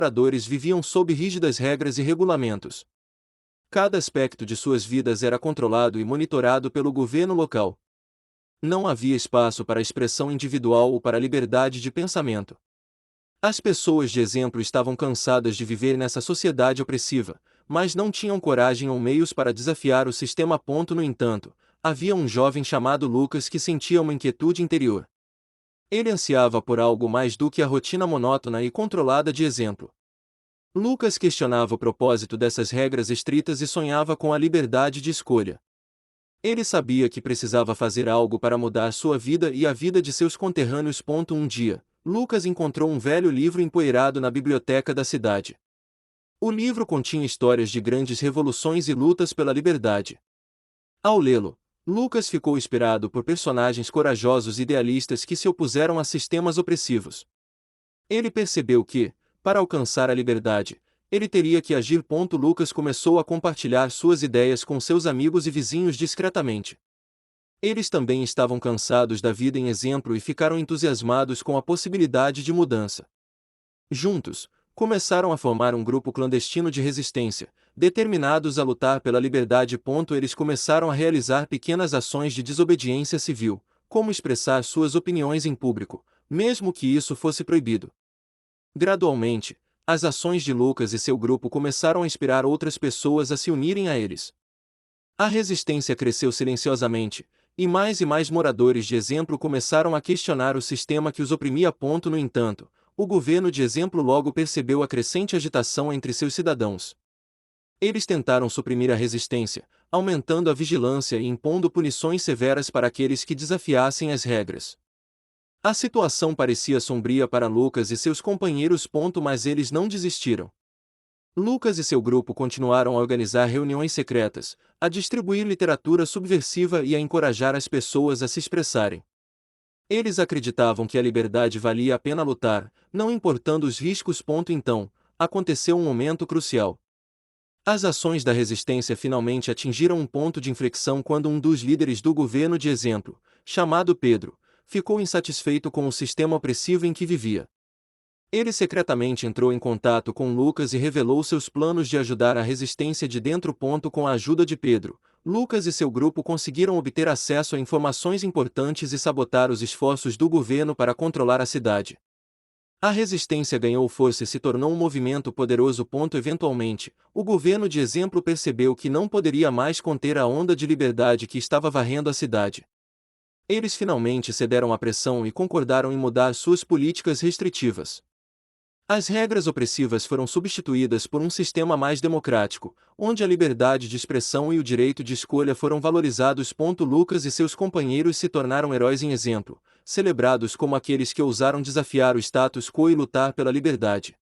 moradores viviam sob rígidas regras e regulamentos. Cada aspecto de suas vidas era controlado e monitorado pelo governo local. Não havia espaço para expressão individual ou para liberdade de pensamento. As pessoas de exemplo estavam cansadas de viver nessa sociedade opressiva, mas não tinham coragem ou meios para desafiar o sistema. No entanto, havia um jovem chamado Lucas que sentia uma inquietude interior. Ele ansiava por algo mais do que a rotina monótona e controlada de exemplo. Lucas questionava o propósito dessas regras estritas e sonhava com a liberdade de escolha. Ele sabia que precisava fazer algo para mudar sua vida e a vida de seus conterrâneos. Um dia, Lucas encontrou um velho livro empoeirado na biblioteca da cidade. O livro continha histórias de grandes revoluções e lutas pela liberdade. Ao lê-lo, Lucas ficou inspirado por personagens corajosos e idealistas que se opuseram a sistemas opressivos. Ele percebeu que, para alcançar a liberdade, ele teria que agir. Lucas começou a compartilhar suas ideias com seus amigos e vizinhos discretamente. Eles também estavam cansados da vida em exemplo e ficaram entusiasmados com a possibilidade de mudança. Juntos, começaram a formar um grupo clandestino de resistência, determinados a lutar pela liberdade. Eles começaram a realizar pequenas ações de desobediência civil, como expressar suas opiniões em público, mesmo que isso fosse proibido. Gradualmente, as ações de Lucas e seu grupo começaram a inspirar outras pessoas a se unirem a eles. A resistência cresceu silenciosamente, e mais moradores de exemplo começaram a questionar o sistema que os oprimia. No entanto, o governo de exemplo logo percebeu a crescente agitação entre seus cidadãos. Eles tentaram suprimir a resistência, aumentando a vigilância e impondo punições severas para aqueles que desafiassem as regras. A situação parecia sombria para Lucas e seus companheiros. Mas eles não desistiram. Lucas e seu grupo continuaram a organizar reuniões secretas, a distribuir literatura subversiva e a encorajar as pessoas a se expressarem. Eles acreditavam que a liberdade valia a pena lutar, não importando os riscos. Então, aconteceu um momento crucial. As ações da resistência finalmente atingiram um ponto de inflexão quando um dos líderes do governo de exemplo, chamado Pedro, ficou insatisfeito com o sistema opressivo em que vivia. Ele secretamente entrou em contato com Lucas e revelou seus planos de ajudar a resistência de dentro. Com a ajuda de Pedro, Lucas e seu grupo conseguiram obter acesso a informações importantes e sabotar os esforços do governo para controlar a cidade. A resistência ganhou força e se tornou um movimento poderoso. Eventualmente, o governo de exemplo percebeu que não poderia mais conter a onda de liberdade que estava varrendo a cidade. Eles finalmente cederam à pressão e concordaram em mudar suas políticas restritivas. As regras opressivas foram substituídas por um sistema mais democrático, onde a liberdade de expressão e o direito de escolha foram valorizados. Lucas e seus companheiros se tornaram heróis em exemplo, celebrados como aqueles que ousaram desafiar o status quo e lutar pela liberdade.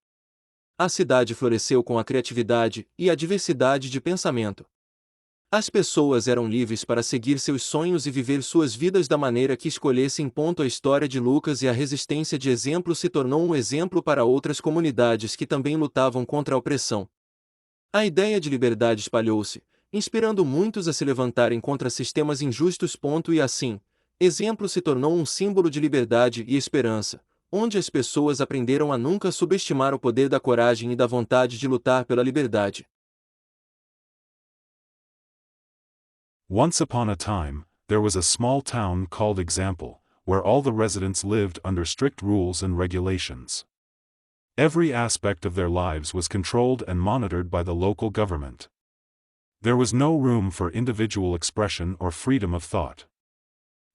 A cidade floresceu com a criatividade e a diversidade de pensamento. As pessoas eram livres para seguir seus sonhos e viver suas vidas da maneira que escolhessem. A história de Lucas e a resistência de exemplo se tornou um exemplo para outras comunidades que também lutavam contra a opressão. A ideia de liberdade espalhou-se, inspirando muitos a se levantarem contra sistemas injustos. E assim, exemplo se tornou um símbolo de liberdade e esperança, onde as pessoas aprenderam a nunca subestimar o poder da coragem e da vontade de lutar pela liberdade. Once upon a time, there was a small town called Example, where all the residents lived under strict rules and regulations. Every aspect of their lives was controlled and monitored by the local government. There was no room for individual expression or freedom of thought.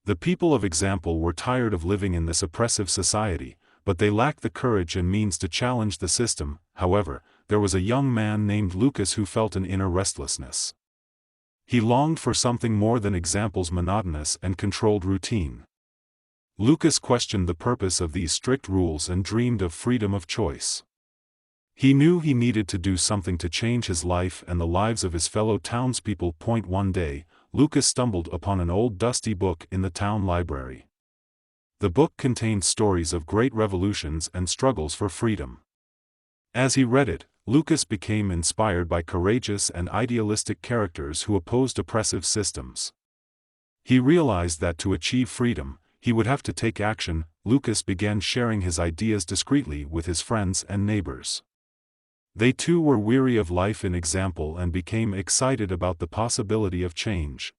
The people of Example were tired of living in this oppressive society, but they lacked the courage and means to challenge the system. However, there was a young man named Lucas who felt an inner restlessness. He longed for something more than Example's monotonous and controlled routine. Lucas questioned the purpose of these strict rules and dreamed of freedom of choice. He knew he needed to do something to change his life and the lives of his fellow townspeople. One day, Lucas stumbled upon an old dusty book in the town library. The book contained stories of great revolutions and struggles for freedom. As he read it, Lucas became inspired by courageous and idealistic characters who opposed oppressive systems. He realized that to achieve freedom, he would have to take action. Lucas began sharing his ideas discreetly with his friends and neighbors. They too were weary of life in example and became excited about the possibility of change.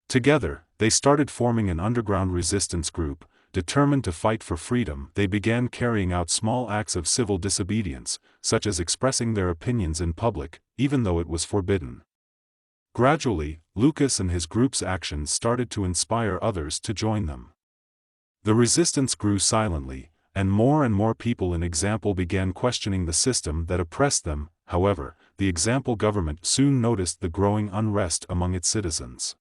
Together, they started forming an underground resistance group, determined to fight for freedom. They began carrying out small acts of civil disobedience, such as expressing their opinions in public, even though it was forbidden. Gradually, Lucas and his group's actions started to inspire others to join them. The resistance grew silently, and more people in Example began questioning the system that oppressed them. However, the Example government soon noticed the growing unrest among its citizens.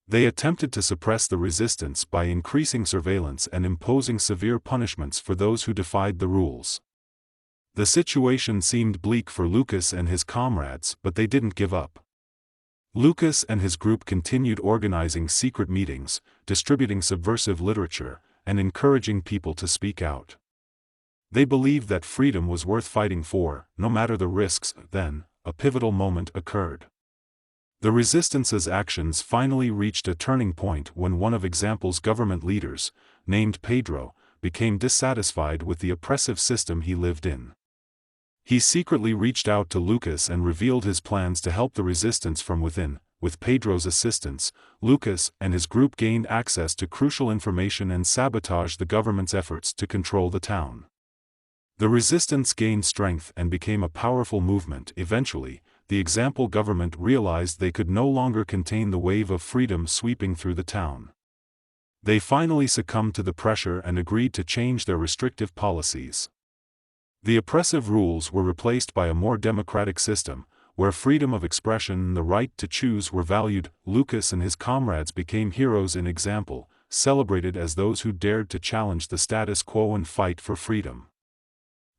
They attempted to suppress the resistance by increasing surveillance and imposing severe punishments for those who defied the rules. The situation seemed bleak for Lucas and his comrades, but they didn't give up. Lucas and his group continued organizing secret meetings, distributing subversive literature, and encouraging people to speak out. They believed that freedom was worth fighting for, no matter the risks. Then, a pivotal moment occurred. The resistance's actions finally reached a turning point when one of Example's government leaders, named Pedro, became dissatisfied with the oppressive system he lived in. He secretly reached out to Lucas and revealed his plans to help the resistance from within. With Pedro's assistance, Lucas and his group gained access to crucial information and sabotaged the government's efforts to control the town. The resistance gained strength and became a powerful movement. Eventually, the Example government realized they could no longer contain the wave of freedom sweeping through the town. They finally succumbed to the pressure and agreed to change their restrictive policies. The oppressive rules were replaced by a more democratic system, where freedom of expression and the right to choose were valued. Lucas and his comrades became heroes in Example, celebrated as those who dared to challenge the status quo and fight for freedom.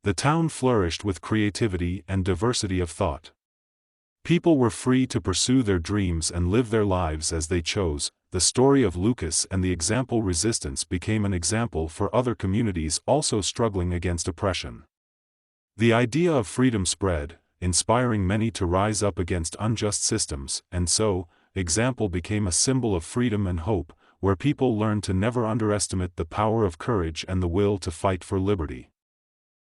The town flourished with creativity and diversity of thought. People were free to pursue their dreams and live their lives as they chose. The story of Lucas and the Example resistance became an example for other communities also struggling against oppression. The idea of freedom spread, inspiring many to rise up against unjust systems, and so, Example became a symbol of freedom and hope, where people learned to never underestimate the power of courage and the will to fight for liberty.